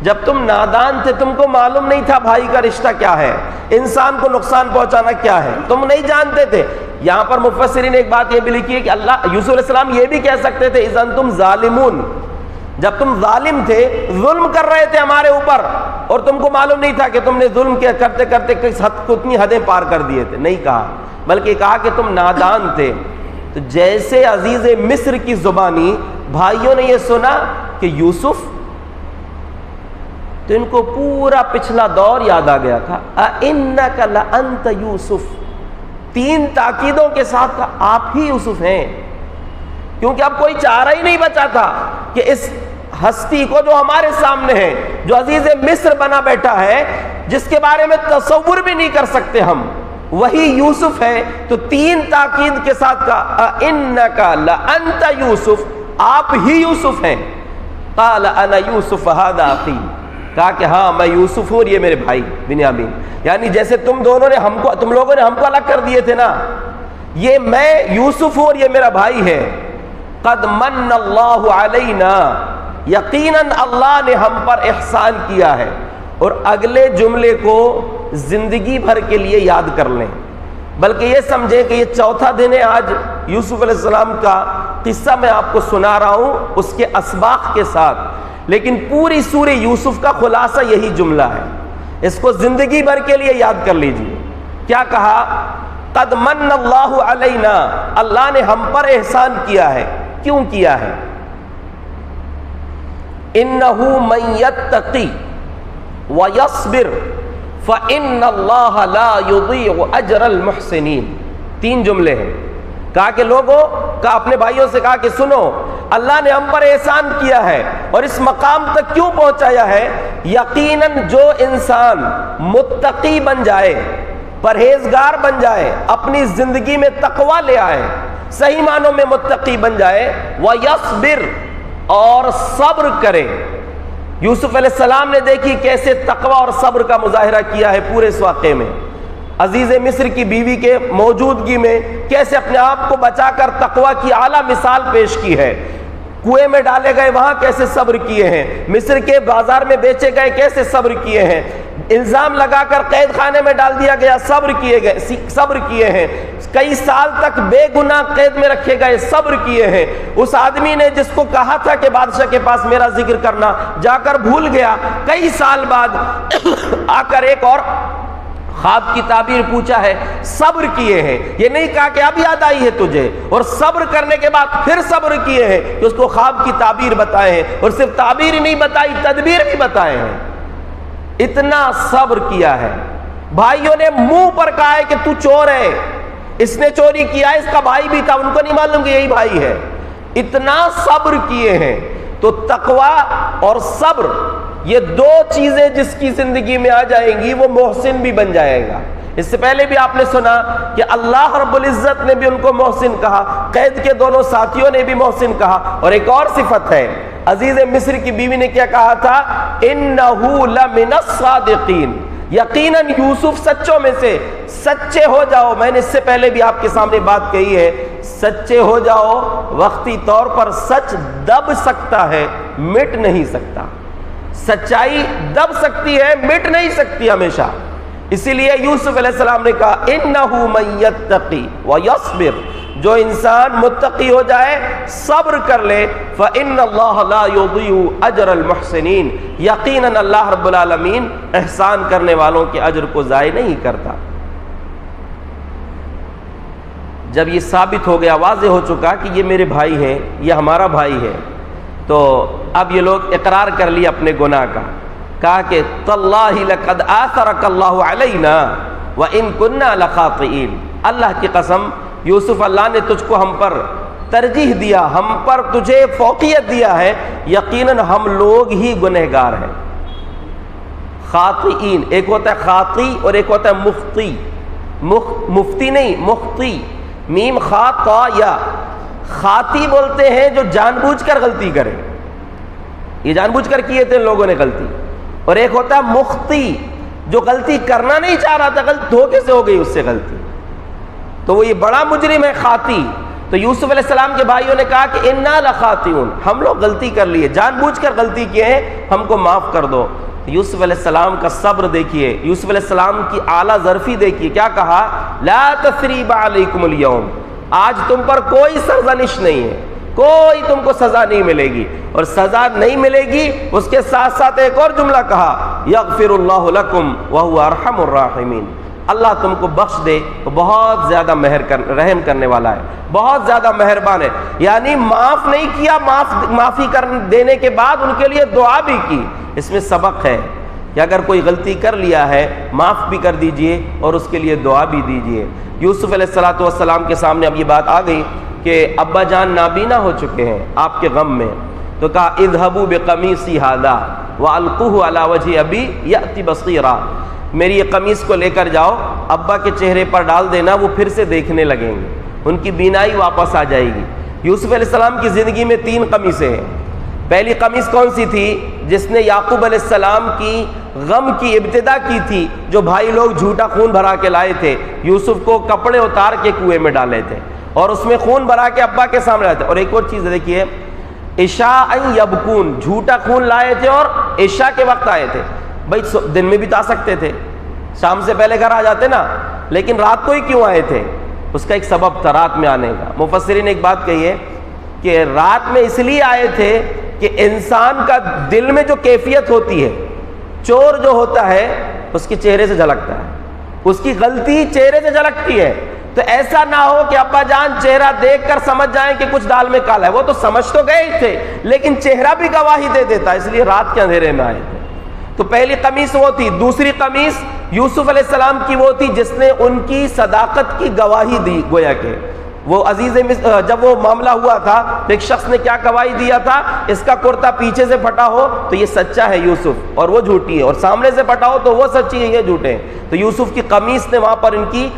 جب تم نادان تھے، تم کو معلوم نہیں تھا بھائی کا رشتہ کیا ہے، انسان کو نقصان پہنچانا کیا ہے، تم نہیں جانتے تھے. یہاں پر مفسرین نے ایک بات یہ بھی لکھی ہے کہ اللہ یوسف علیہ السلام یہ بھی کہہ سکتے تھے اذ انتم ظالمون، جب تم ظالم تھے، ظلم کر رہے تھے ہمارے اوپر اور تم کو معلوم نہیں تھا کہ تم نے ظلم کیا، کرتے کرتے کس حد کتنی حدیں پار کر دیے تھے. نہیں کہا، بلکہ کہا کہ تم نادان تھے. تو جیسے عزیز مصر کی زبانی بھائیوں نے یہ سنا کہ یوسف، تو ان کو پورا پچھلا دور یاد آ گیا تھا. اِنَّكَ لَأَنْتَ یوسف، 3 تاکیدوں کے ساتھ کہا آپ ہی یوسف ہیں، کیونکہ اب کوئی چارہ ہی نہیں بچا تھا کہ اس ہستی کو جو ہمارے سامنے ہے، جو عزیز مصر بنا بیٹھا ہے، جس کے بارے میں تصور بھی نہیں کر سکتے ہم، وہی یوسف ہے. تو 3 تاکید کے ساتھ کہا اِنَّكَ لَأَنْتَ یوسف، آپ ہی یوسف ہیں. قَالَ أَنَا یوسف هَذَا أَخِي، کہا کہ ہاں میں یوسف ہوں اور یہ میرے بھائی بنیامین. یعنی جیسے تم لوگوں نے ہم کو الگ کر دیے تھے نا، یہ میں یوسف ہوں اور یہ میرا بھائی ہے. قد من اللہ علینا، یقیناً اللہ نے ہم پر احسان کیا ہے. اور اگلے جملے کو زندگی بھر کے لیے یاد کر لیں، بلکہ یہ سمجھیں کہ یہ 4تھا دن ہے آج. یوسف علیہ السلام کا قصہ میں آپ کو سنا رہا ہوں اس کے اسباق کے ساتھ، لیکن پوری سورہ یوسف کا خلاصہ یہی جملہ ہے. اس کو زندگی بھر کے لیے یاد کر لیجئے. کیا کہا؟ قد من اللہ علینا، اللہ نے ہم پر احسان کیا ہے. کیوں کیا ہے؟ انہ من یتقی ویصبر فإن اللہ لا یضیع اجر المحسنین. 3 جملے ہیں. کہا کہ لوگوں کا اپنے بھائیوں سے کہا کہ سنو، اللہ نے ہم پر احسان کیا ہے اور اس مقام تک کیوں پہنچایا ہے. یقیناً جو انسان متقی بن جائے، پرہیزگار بن جائے، اپنی زندگی میں تقوی لے آئے، صحیح معنوں میں متقی بن جائے، وَيَصْبِرْ، اور صبر کرے. یوسف علیہ السلام نے دیکھی کیسے تقوی اور صبر کا مظاہرہ کیا ہے پورے اس واقعے میں. عزیز مصر کی بیوی کے موجودگی میں کیسے اپنے آپ کو بچا کر تقوی کی اعلیٰ مثال پیش کی ہے. کنویں میں ڈالے گئے وہاں کیسے صبر کیے ہیں، مصر کے بازار میں بیچے گئے کیسے صبر کیے ہیں، الزام لگا کر قید خانے میں ڈال دیا گیا صبر کیے ہیں، کئی سال تک بے گناہ قید میں رکھے گئے صبر کیے ہیں. اس آدمی نے جس کو کہا تھا کہ بادشاہ کے پاس میرا ذکر کرنا، جا کر بھول گیا، کئی سال بعد آ کر ایک اور خواب کی تعبیر پوچھا ہے، صبر کیے ہیں. یہ نہیں کہا کہ اب یاد آئی ہے تجھے، اور صبر کرنے کے بعد پھر صبر کیے ہیں کہ اس کو خواب کی تعبیر بتائے ہیں، اور صرف تعبیر ہی نہیں بتائی، تدبیر بھی بتائے ہیں. اتنا صبر کیا ہے. بھائیوں نے منہ پر کہا ہے کہ تو چور ہے، اس نے چوری کیا ہے، اس کا بھائی بھی تھا، ان کو نہیں معلوم کہ یہی بھائی ہے. اتنا صبر کیے ہیں. تو تقوی اور صبر، یہ 2 چیزیں جس کی زندگی میں آ جائیں گی وہ محسن بھی بن جائے گا. اس سے پہلے بھی آپ نے سنا کہ اللہ رب العزت نے بھی ان کو محسن کہا، قید کے دونوں ساتھیوں نے بھی محسن کہا. اور ایک اور صفت ہے، عزیز مصر کی بیوی نے کیا کہا تھا؟ انہو لمن الصادقین، یقیناً یوسف سچوں میں سے. سچے ہو جاؤ، میں نے اس سے پہلے بھی آپ کے سامنے بات کہی ہے، سچے ہو جاؤ. وقتی طور پر سچ دب سکتا ہے، مٹ نہیں سکتا. سچائی دب سکتی ہے، مٹ نہیں سکتی ہمیشہ. اسی لیے یوسف علیہ السلام نے کہا انہ من یتقی ویصبر، جو انسان متقی ہو جائے، صبر کر لے، فإن اللہ لا یضیع اجر المحسنین، یقیناً اللہ رب العالمین احسان کرنے والوں کے اجر کو ضائع نہیں کرتا۔ جب یہ ثابت ہو گیا، واضح ہو چکا کہ یہ میرے بھائی ہیں، یہ ہمارا بھائی ہے، تو اب یہ لوگ اقرار کر لیا اپنے گناہ کا، کہا کہ تاللہ لقد آثرک اللہ علینا وإن كنا لخاطئین، اللہ کی قسم یوسف، اللہ نے تجھ کو ہم پر ترجیح دیا، ہم پر تجھے فوقیت دیا ہے، یقیناً ہم لوگ ہی گنہگار ہیں۔ خاطئین، ایک ہوتا ہے خاطی اور ایک ہوتا ہے مخطی، مفتی نہیں، مخطی، میم خا تا یا۔ خاطی بولتے ہیں جو جان بوجھ کر غلطی کرے، یہ جان بوجھ کر کیے تھے لوگوں نے غلطی، اور ایک ہوتا ہے مخطی جو غلطی کرنا نہیں چاہ رہا تھا، دھوکے سے ہو گئی اس سے غلطی، تو وہ یہ بڑا مجرم ہے خاطی۔ تو یوسف علیہ السلام کے بھائیوں نے کہا کہ انا لخاطئون، ہم لوگ غلطی کر لیے، جان بوجھ کر غلطی کیے ہیں، ہم کو معاف کر دو۔ یوسف علیہ السلام کا صبر دیکھیے، یوسف علیہ السلام کی اعلیٰ ظرفی دیکھیے، کیا کہا؟ لا تثریب علیکم اليوم، آج تم پر کوئی سرزنش نہیں ہے، کوئی تم کو سزا نہیں ملے گی، اور سزا نہیں ملے گی اس کے ساتھ ساتھ ایک اور جملہ کہا، یغفر اللہ لکم وہو ارحم الراحمین، اللہ تم کو بخش دے، تو بہت زیادہ رحم کرنے والا ہے، بہت زیادہ مہربان ہے۔ یعنی معاف نہیں کیا، معافی دینے کے بعد ان کے لیے دعا بھی کی۔ اس میں سبق ہے کہ اگر کوئی غلطی کر لیا ہے، معاف بھی کر دیجئے اور اس کے لیے دعا بھی دیجئے۔ یوسف علیہ السلام کے سامنے اب یہ بات آ گئی کہ ابا جان نابینا ہو چکے ہیں آپ کے غم میں، تو کہا اذهبوا بقمیصی ھذا والقوه علی وجه ابی یأتی بصیرا، میری یہ قمیص کو لے کر جاؤ، ابا کے چہرے پر ڈال دینا، وہ پھر سے دیکھنے لگیں گے، ان کی بینائی واپس آ جائے گی۔ یوسف علیہ السلام کی زندگی میں 3 قمیصیں ہیں۔ پہلی قمیص کون سی تھی؟ جس نے یعقوب علیہ السلام کی غم کی ابتدا کی تھی، جو بھائی لوگ جھوٹا خون بھرا کے لائے تھے، یوسف کو کپڑے اتار کے کنویں میں ڈالے تھے اور اس میں خون بھرا کے ابا کے سامنے لائے تھے۔ اور ایک اور چیز دیکھیے، عشاء یبکون، جھوٹا خون لائے تھے اور عشاء کے وقت آئے تھے۔ بھائی دن میں بھی تو آ سکتے تھے، شام سے پہلے گھر آ جاتے نا، لیکن رات کو ہی کیوں آئے تھے؟ اس کا ایک سبب تھا رات میں آنے کا۔ مفسرین نے ایک بات کہی ہے کہ رات میں اس لیے آئے تھے کہ انسان کا دل میں جو کیفیت ہوتی ہے، چور جو ہوتا ہے اس کے چہرے سے جھلکتا ہے، اس کی غلطی چہرے سے جھلکتی ہے۔ تو ایسا نہ ہو کہ ابا جان چہرہ دیکھ کر سمجھ جائیں کہ کچھ دال میں کالا ہے، وہ تو سمجھ تو گئے ہی تھے لیکن چہرہ بھی گواہی دے دیتا، اس لیے رات کے اندھیرے میں آئے تھے۔ تو پہلی قمیص وہ تھی۔ دوسری قمیص یوسف علیہ السلام کی وہ تھی جس نے ان کی صداقت کی گواہی دی، گویا کہ وہ عزیز جب وہ معاملہ ہوا تھا تو ایک شخص نے کیا گواہی دیا تھا، اس کا کرتا پیچھے سے پھٹا ہو تو یہ سچا ہے یوسف اور وہ جھوٹی ہے، اور سامنے سے پھٹا ہو تو وہ سچی ہے، یہ جھوٹے ہیں۔ تو یوسف کی قمیص نے وہاں پر ان کی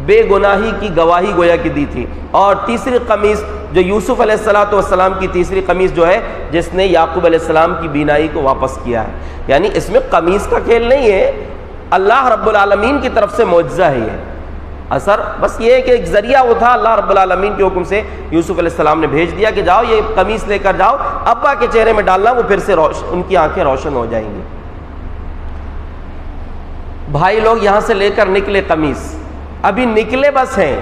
بے گناہی کی گواہی گویا کی دی تھی۔ اور تیسری قمیص جو یوسف علیہ السلام کی تیسری قمیص جو ہے، جس نے یعقوب علیہ السلام کی بینائی کو واپس کیا ہے۔ یعنی اس میں قمیص کا کھیل نہیں ہے، اللہ رب العالمین کی طرف سے معجزہ ہے یہ۔ اثر بس یہ ہے کہ ایک ذریعہ وہ تھا، اللہ رب العالمین کے حکم سے یوسف علیہ السلام نے بھیج دیا کہ جاؤ یہ قمیص لے کر جاؤ، ابا کے چہرے میں ڈالنا، وہ پھر سے ان کی آنکھیں روشن ہو جائیں گی۔ بھائی لوگ یہاں سے لے کر نکلے قمیص، ابھی نکلے بس ہیں،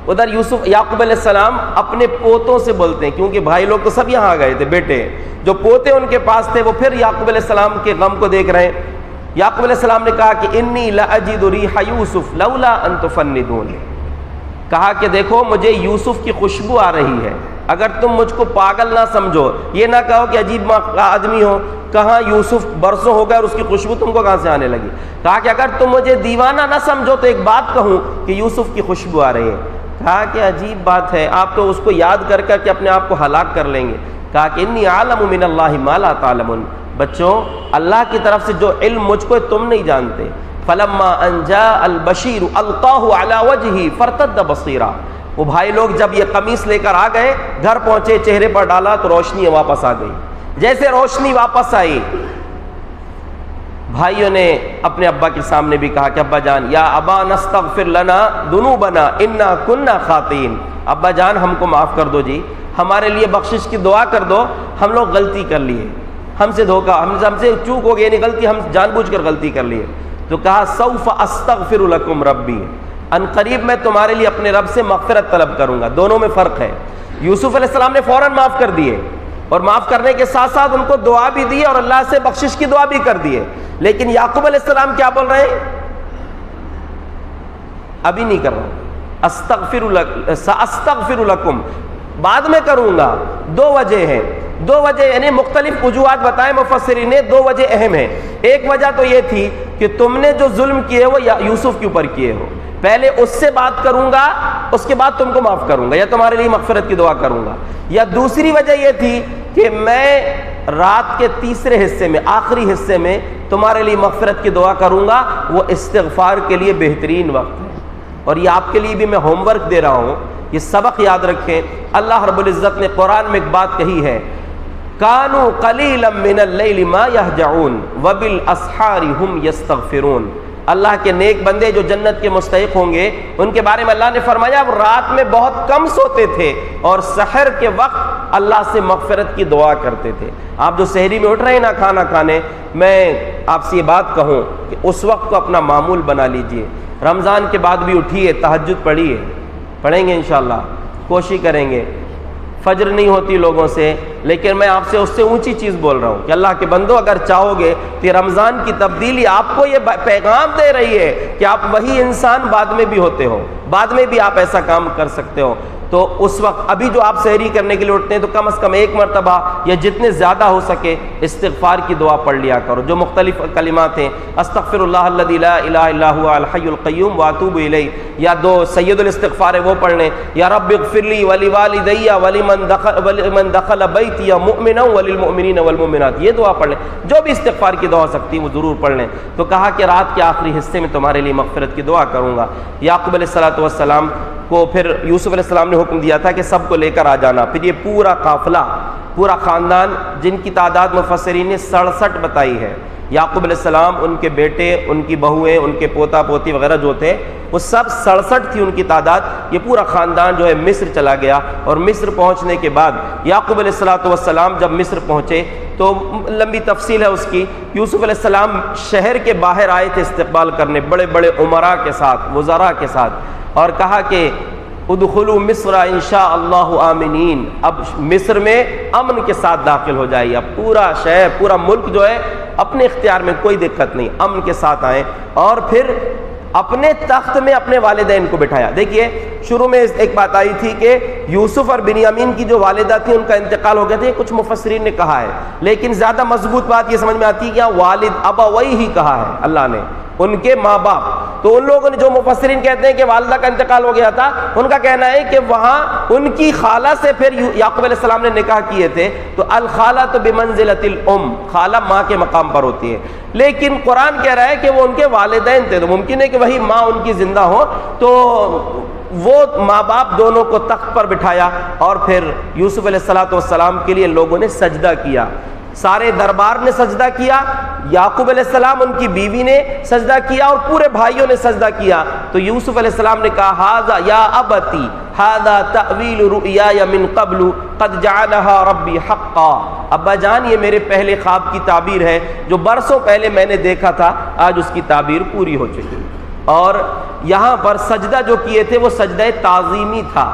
ادھر یعقوب علیہ السلام اپنے پوتوں سے بولتے ہیں، کیونکہ بھائی لوگ تو سب یہاں آ گئے تھے، بیٹے جو پوتے ان کے پاس تھے وہ پھر یعقوب علیہ السلام کے غم کو دیکھ رہے ہیں۔ یعقوب علیہ السلام نے کہا کہ انی لاجد ریح یوسف لولا ان تفندون، کہا کہ دیکھو مجھے یوسف کی خوشبو آ رہی ہے، اگر تم مجھ کو پاگل نہ سمجھو، یہ نہ کہو کہ عجیب آدمی ہو، کہاں یوسف برسوں ہو گئے اور اس کی خوشبو تم کو کہاں سے آنے لگی؟ کہا کہ اگر تم مجھے دیوانہ نہ سمجھو تو ایک بات کہوں کہ یوسف کی خوشبو آ رہی ہے۔ کہا کہ عجیب بات ہے، آپ تو اس کو یاد کر کر کے اپنے آپ کو ہلاک کر لیں گے۔ کہا کہ انی عالم من اللہ ما لا تعلمون، بچوں اللہ کی طرف سے جو علم مجھ کو ہے تم نہیں جانتے۔ فلما ان جاء البشیر القاہ علی وجہہ فارتد بصیرا، وہ بھائی لوگ جب یہ قمیص لے کر آ گئے، گھر پہنچے، چہرے پر ڈالا تو روشنی واپس آ گئی۔ جیسے روشنی واپس آئی، بھائیوں نے اپنے ابا کے سامنے بھی کہا کہ ابا جان یا ابا نستغفر لنا ذنوبنا انا کنا خاطئین، ابا جان ہم کو معاف کر دو جی، ہمارے لیے بخشش کی دعا کر دو، ہم لوگ غلطی کر لیے، ہم سے دھوکا، ہم سے چوک ہو گئی، یعنی غلطی، ہم جان بوجھ کر غلطی کر لیے۔ تو کہا سوف استغفر لکم ربی، ان قریب میں تمہارے لیے اپنے رب سے مغفرت طلب کروں گا۔ دونوں میں فرق ہے۔ یوسف علیہ السلام نے فوراً معاف کر دیے، اور معاف کرنے کے ساتھ ساتھ ان کو دعا بھی دی اور اللہ سے بخشش کی دعا بھی کر دیے، لیکن یعقوب علیہ السلام کیا بول رہے ہیں؟ ابھی نہیں کر رہا ہوں، ساستغفر لکم، بعد میں کروں گا۔ دو وجہ ہیں، دو وجہ یعنی مختلف وجوہات بتائے مفسرین نے، دو وجہ اہم ہیں۔ ایک وجہ تو یہ تھی کہ تم نے جو ظلم کیے وہ یوسف کے اوپر کیے ہو، پہلے اس سے بات کروں گا، اس کے بعد تم کو معاف کروں گا یا تمہارے لیے مغفرت کی دعا کروں گا۔ یا دوسری وجہ یہ تھی کہ میں رات کے تیسرے حصے میں، آخری حصے میں تمہارے لیے مغفرت کی دعا کروں گا، وہ استغفار کے لیے بہترین وقت ہے۔ اور یہ آپ کے لیے بھی میں ہوم ورک دے رہا ہوں، یہ سبق یاد رکھیں۔ اللہ رب العزت نے قرآن میں ایک بات کہی ہے، کانوا قلیلا من اللیل ما یہجعون وبالاسحار ہم یستغفرون۔ اللہ کے نیک بندے جو جنت کے مستحق ہوں گے، ان کے بارے میں اللہ نے فرمایا وہ رات میں بہت کم سوتے تھے اور سحر کے وقت اللہ سے مغفرت کی دعا کرتے تھے۔ آپ جو سحری میں اٹھ رہے ہیں نا کھانا کھانے، میں آپ سے یہ بات کہوں کہ اس وقت کو اپنا معمول بنا لیجئے۔ رمضان کے بعد بھی اٹھیے، تہجد پڑھیے، پڑھیں گے انشاءاللہ، کوشش کریں گے۔ فجر نہیں ہوتی لوگوں سے، لیکن میں آپ سے اس سے اونچی چیز بول رہا ہوں کہ اللہ کے بندو اگر چاہو گے کہ رمضان کی تبدیلی آپ کو یہ پیغام دے رہی ہے کہ آپ وہی انسان بعد میں بھی ہوتے ہو، بعد میں بھی آپ ایسا کام کر سکتے ہو، تو اس وقت ابھی جو آپ سحری کرنے کے لیے اٹھتے ہیں تو کم از کم ایک مرتبہ یا جتنے زیادہ ہو سکے استغفار کی دعا پڑھ لیا کرو، جو مختلف کلمات ہیں، استغفر اللہ الذی لا الہ الا هو الحی القیوم واتوب الیہ، یا دو سید الاستغفار ہے وہ پڑھ لیں، یا رب اغفر لی ولوالدی ولمن دخل بیتی مؤمنا وللمؤمنین والمؤمنات، یہ دعا پڑھ لیں۔ جو بھی استغفار کی دعا ہو سکتی ہے وہ ضرور پڑھ لیں۔ تو کہا کہ رات کے آخری حصے میں تمہارے لیے مغفرت کی دعا کروں گا۔ یعقوب علیہ السلام کو پھر یوسف علیہ السلام نے حکم دیا تھا کہ سب کو لے کر آ جانا۔ پھر یہ پورا قافلہ، پورا خاندان، جن کی تعداد مفسرین نے 67 بتائی ہے، یعقوب علیہ السلام، ان کے بیٹے، ان کی بہویں، ان کے پوتا پوتی وغیرہ جو تھے وہ سب 67 تھی ان کی تعداد۔ یہ پورا خاندان جو ہے مصر چلا گیا، اور مصر پہنچنے کے بعد یعقوب علیہ السلام جب مصر پہنچے تو لمبی تفصیل ہے اس کی، یوسف علیہ السلام شہر کے باہر آئے تھے استقبال کرنے، بڑے بڑے عمراء کے ساتھ، وزراء کے ساتھ، اور کہا کہ ادخلوا مصر انشاء اللہ آمنین، اب مصر میں امن کے ساتھ داخل ہو جائیے۔ اب پورا شہر، پورا ملک جو ہے اپنے اختیار میں، کوئی دقت نہیں، امن کے ساتھ آئیں۔ اور پھر اپنے تخت میں اپنے والدین کو بٹھایا۔ دیکھیے شروع میں ایک بات آئی تھی کہ یوسف اور بنیامین کی جو والدہ تھی ان کا انتقال ہو گیا تھا، یہ کچھ مفسرین نے کہا ہے، لیکن زیادہ مضبوط بات یہ سمجھ میں آتی ہے کہ یہاں والد ابوئی ہی کہا ہے اللہ نے، ان کے ماں باپ۔ تو ان لوگوں نے، جو مفسرین کہتے ہیں کہ والدہ کا انتقال ہو گیا تھا، ان کا کہنا ہے کہ وہاں ان کی خالہ سے پھر یعقوب علیہ السلام نے نکاح کیے تھے، تو الخالہ بمنزلۃ الام، خالہ ماں کے مقام پر ہوتی ہے، لیکن قرآن کہہ رہا ہے کہ وہ ان کے والدین تھے، تو ممکن ہے کہ وہی ماں ان کی زندہ ہو، تو وہ ماں باپ دونوں کو تخت پر بٹھایا، اور پھر یوسف علیہ السلام کے لیے لوگوں نے سجدہ کیا، سارے دربار نے سجدہ کیا، یعقوب علیہ السلام، ان کی بیوی نے سجدہ کیا، اور پورے بھائیوں نے سجدہ کیا۔ تو یوسف علیہ السلام نے کہا ھذا یا ابتی ھذا تأویل رؤیای من قبل قد جعلها ربی حقا، ابا جان یہ میرے پہلے خواب کی تعبیر ہے جو برسوں پہلے میں نے دیکھا تھا، آج اس کی تعبیر پوری ہو چکی۔ اور یہاں پر سجدہ جو کیے تھے وہ سجدہ تعظیمی تھا،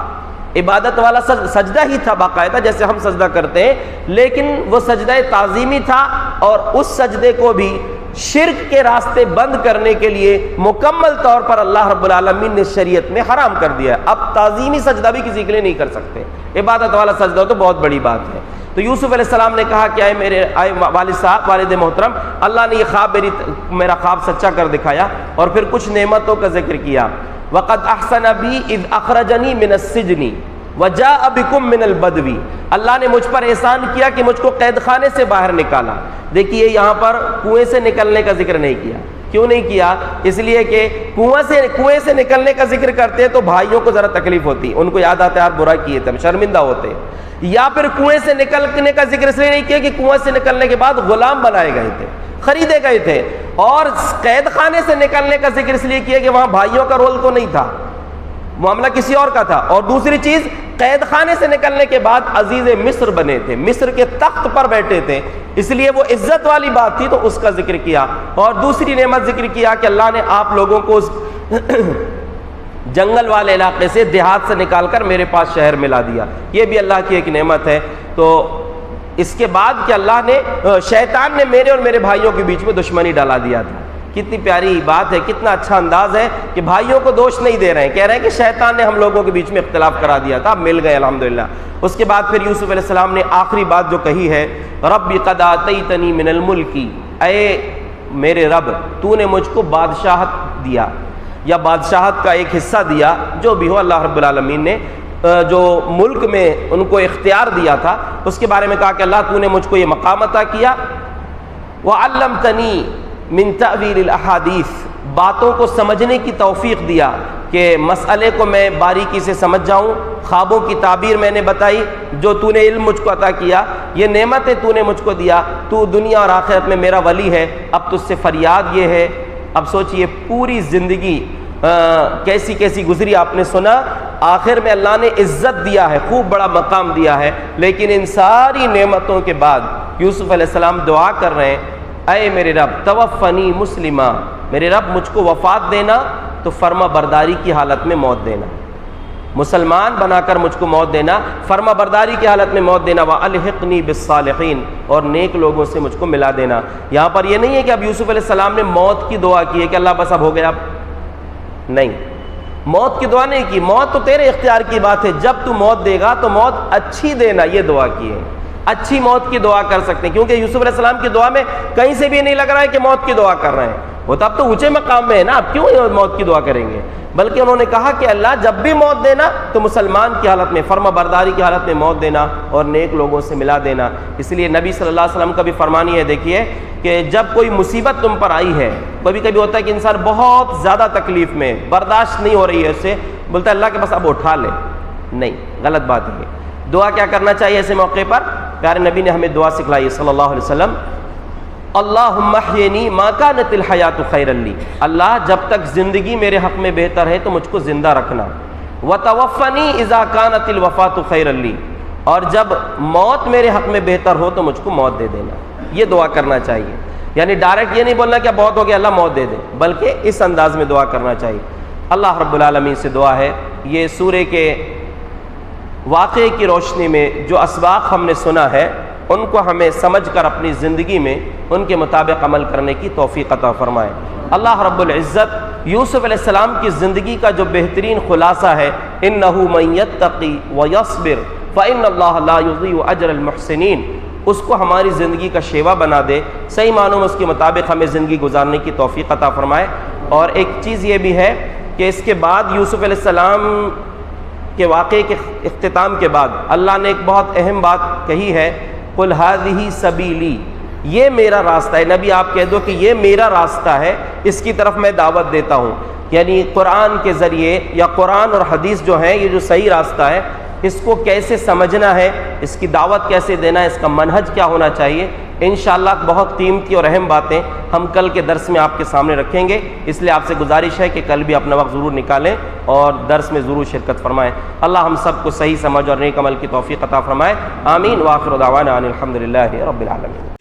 عبادت والا سجدہ ہی تھا باقاعدہ جیسے ہم سجدہ کرتے ہیں، لیکن وہ سجدہ تعظیمی تھا، اور اس سجدے کو بھی شرک کے راستے بند کرنے کے لیے مکمل طور پر اللہ رب العالمین نے شریعت میں حرام کر دیا ہے۔ اب تعظیمی سجدہ بھی کسی کے لیے نہیں کر سکتے، عبادت والا سجدہ تو بہت بڑی بات ہے۔ تو یوسف علیہ السلام نے کہا کہ اے والد صاحب، والد محترم، اللہ نے یہ میرا خواب سچا کر دکھایا، اور پھر کچھ نعمتوں کا ذکر کیا۔ وَقَدْ أَحْسَنَ بِي إِذْ أَخْرَجَنِي مِنَ السِّجْنِ وَجَاءَ بِكُم مِّنَ الْبَدْوِ، اللہ نے مجھ پر احسان کیا کہ مجھ کو قید خانے سے باہر نکالا۔ دیکھیے یہاں پر کنویں سے نکلنے کا ذکر نہیں کیا، کیوں نہیں کیا؟ اس لیے کہ کنویں سے نکلنے کا ذکر کرتے ہیں تو بھائیوں کو ذرا تکلیف ہوتی، ان کو یاد آتا ہے آپ برا کیے تھے، شرمندہ ہوتے۔ یا پھر کنویں سے نکلنے کا ذکر اس لیے نہیں کیا کہ کنویں سے نکلنے کے بعد غلام بنائے گئے تھے، خریدے گئے تھے، اور قید خانے سے نکلنے کا ذکر اس لیے کیا کہ وہاں بھائیوں کا رول تو نہیں تھا، معاملہ کسی اور کا تھا۔ اور دوسری چیز قید خانے سے نکلنے کے بعد عزیز مصر بنے تھے، مصر کے تخت پر بیٹھے تھے، اس لیے وہ عزت والی بات تھی تو اس کا ذکر کیا۔ اور دوسری نعمت ذکر کیا کہ اللہ نے آپ لوگوں کو اس جنگل والے علاقے سے، دیہات سے نکال کر میرے پاس شہر ملا دیا، یہ بھی اللہ کی ایک نعمت ہے۔ تو اس کے بعد کہ اللہ نے، شیطان نے میرے اور میرے بھائیوں کے بیچ میں دشمنی ڈالا دیا تھا۔ کتنی پیاری بات ہے، کتنا اچھا انداز ہے کہ بھائیوں کو دوش نہیں دے رہے ہیں، کہہ رہے ہیں کہ شیطان نے ہم لوگوں کے بیچ میں اختلاف کرا دیا تھا، اب مل گئے الحمدللہ۔ اس کے بعد پھر یوسف علیہ السلام نے آخری بات جو کہی ہے، رب قد آتیتنی من الملک، اے میرے رب تو نے مجھ کو بادشاہت دیا یا بادشاہت کا ایک حصہ دیا، جو بھی ہو اللہ رب العالمین نے جو ملک میں ان کو اختیار دیا تھا، اس کے بارے میں کہا کہ اللہ تو نے مجھ کو یہ مقام عطا کیا، وعلمتنی من تأویل الاحادیث، باتوں کو سمجھنے کی توفیق دیا کہ مسئلے کو میں باریکی سے سمجھ جاؤں، خوابوں کی تعبیر میں نے بتائی، جو تو نے علم مجھ کو عطا کیا، یہ نعمتیں تو نے مجھ کو دیا، تو دنیا اور آخرت میں میرا ولی ہے، اب تجھ سے فریاد یہ ہے۔ اب سوچئے پوری زندگی کیسی کیسی گزری، آپ نے سنا، آخر میں اللہ نے عزت دیا ہے، خوب بڑا مقام دیا ہے، لیکن ان ساری نعمتوں کے بعد یوسف علیہ السلام دعا کر رہے ہیں، اے میرے رب توفنی مسلمہ، میرے رب مجھ کو وفات دینا تو فرما برداری کی حالت میں موت دینا، مسلمان بنا کر مجھ کو موت دینا، فرما برداری کی حالت میں موت دینا، وَأَلْحِقْنِي بِالصَّالِحِينَ، اور نیک لوگوں سے مجھ کو ملا دینا۔ یہاں پر یہ نہیں ہے کہ اب یوسف علیہ السلام نے موت کی دعا کی ہے کہ اللہ بس اب ہو گیا، اب نہیں، موت کی دعا نہیں کی، موت تو تیرے اختیار کی بات ہے، جب تو موت دے گا تو موت اچھی دینا، یہ دعا کی ہے۔ اچھی موت کی دعا کر سکتے ہیں، کیونکہ یوسف علیہ السلام کی دعا میں کہیں سے بھی نہیں لگ رہا ہے کہ موت کی دعا کر رہے ہیں، وہ تو اب تو اونچے مقام میں ہے نا، اب کیوں موت کی دعا کریں گے، بلکہ انہوں نے کہا کہ اللہ جب بھی موت دینا تو مسلمان کی حالت میں، فرما برداری کی حالت میں موت دینا اور نیک لوگوں سے ملا دینا۔ اس لیے نبی صلی اللہ علیہ وسلم کا بھی فرمانی ہے، دیکھیے کہ جب کوئی مصیبت تم پر آئی ہے، کبھی کبھی ہوتا ہے کہ انسان بہت زیادہ تکلیف میں، برداشت نہیں ہو رہی ہے اس سے، بولتا ہے اللہ کے پاس اب اٹھا لے، نہیں، غلط بات ہے۔ دعا کیا کرنا چاہیے ایسے موقع پر؟ پیارے نبی نے ہمیں دعا سکھلائی صلی اللہ علیہ وسلم، اللہم احینی ما کانت الحیات خیرا لی، اللہ جب تک زندگی میرے حق میں بہتر ہے تو مجھ کو زندہ رکھنا، وتوفنی اذا کانت الوفات خیرا لی، اور جب موت میرے حق میں بہتر ہو تو مجھ کو موت دے دینا۔ یہ دعا کرنا چاہیے، یعنی ڈائریکٹ یہ نہیں بولنا کہ بہت ہو گیا اللہ موت دے دے، بلکہ اس انداز میں دعا کرنا چاہیے۔ اللہ رب العالمین سے دعا ہے یہ سورہ کے واقعے کی روشنی میں جو اسباق ہم نے سنا ہے ان کو ہمیں سمجھ کر اپنی زندگی میں ان کے مطابق عمل کرنے کی توفیق عطا فرمائے۔ اللہ رب العزت یوسف علیہ السلام کی زندگی کا جو بہترین خلاصہ ہے، اِنَّهُ مَن يَتَّقِي وَيَصْبِرْ فَإِنَّ اللَّهَ لَا يُضِيعُ أَجْرَ الْمُحْسِنِينَ، اس کو ہماری زندگی کا شیوا بنا دے، صحیح معنوں میں اس کے مطابق ہمیں زندگی گزارنے کی توفیق عطا فرمائے۔ اور ایک چیز یہ بھی ہے کہ اس کے بعد یوسف علیہ السلام کے واقعے کے اختتام کے بعد اللہ نے ایک بہت اہم بات کہی ہے، قُلْ هَذِهِ سَبِيلِي، یہ میرا راستہ ہے، نبی آپ کہہ دو کہ یہ میرا راستہ ہے، اس کی طرف میں دعوت دیتا ہوں۔ یعنی قرآن کے ذریعے یا قرآن اور حدیث جو ہیں، یہ جو صحیح راستہ ہے، اس کو کیسے سمجھنا ہے، اس کی دعوت کیسے دینا ہے، اس کا منہج کیا ہونا چاہیے، انشاءاللہ بہت قیمتی اور اہم باتیں ہم کل کے درس میں آپ کے سامنے رکھیں گے۔ اس لیے آپ سے گزارش ہے کہ کل بھی اپنا وقت ضرور نکالیں اور درس میں ضرور شرکت فرمائیں۔ اللہ ہم سب کو صحیح سمجھ اور نیک عمل کی توفیق عطا فرمائے، آمین۔ وآخر دعوانا ان الحمد للہ رب العالمین۔